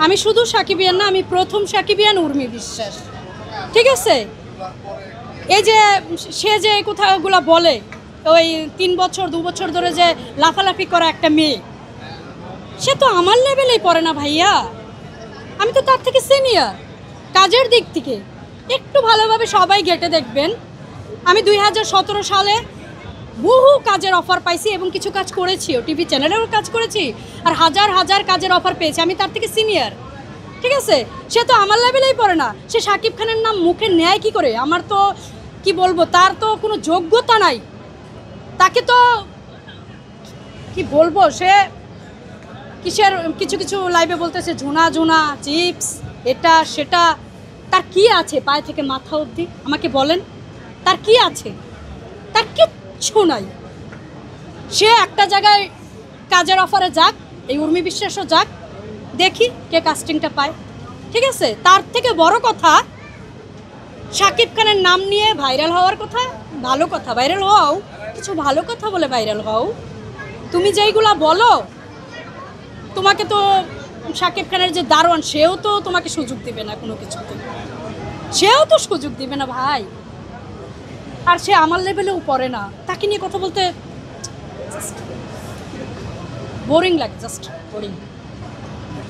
আমি শুধু সাকিবিয়ান না, আমি প্রথম সাকিবিয়ান উর্মি বিশ্বাস। ঠিক আছে, এই যে সে যে কথাগুলো বলে, ওই 3 বছর 2 বছর ধরে যে লাফালাফি করা একটা মেয়ে, সে তো আমার লেভেলেই পড়ে না ভাইয়া। আমি তো তার থেকে সিনিয়র কাজের দিক থেকে। একটু ভালোভাবে সবাই ঘেটে দেখবেন, আমি 2017 সালে বহু কাজের অফার পাইছি এবং কিছু কাজ করেছিও, টিভি চ্যানেলেও কাজ করেছি, আর হাজার হাজার কাজের অফার পেয়েছি। আমি তার থেকে সিনিয়র। ঠিক আছে, সে তো আমার লেভেলেই পড়ে না। সে শাকিব খানের নাম মুখে নেয় কি করে? আমার তো কি বলবো, তার তো কোনো যোগ্যতা নাই। তাকে তো কি বলবো, সে কিসের কিছু কিছু লাইভে বলতেছে ঝুনা ঝুনা চিপস, এটা সেটা। তার কি আছে পায়ে থেকে মাথা অবধি? আমাকে বলেন, তার কি আছে? তার কিচ্ছু নাই। সে একটা জায়গায় কাজের অফারে যাক, এই উর্মি বিশ্বাসও যাক, দেখি কে কাস্টিংটা পায়। ঠিক আছে, তার থেকে বড় কথা শাকিব খানের নাম নিয়ে ভাইরাল হওয়ার কথা। ভালো কথা, ভাইরাল হও, কিছু ভালো কথা বলে ভাইরাল হও। তুমি যেইগুলা বলো, তোমাকে তো শাকিব খানের যে দারোয়ান, সেও তো তোমাকে সুযোগ দিবে না কোনো কিছুতে। সেও তো সুযোগ দিবে না ভাই। আর সে আমার লেভেলেও পড়ে না। তাকে নিয়ে কথা বলতে বোরিং লাগে, জাস্ট বোরিং।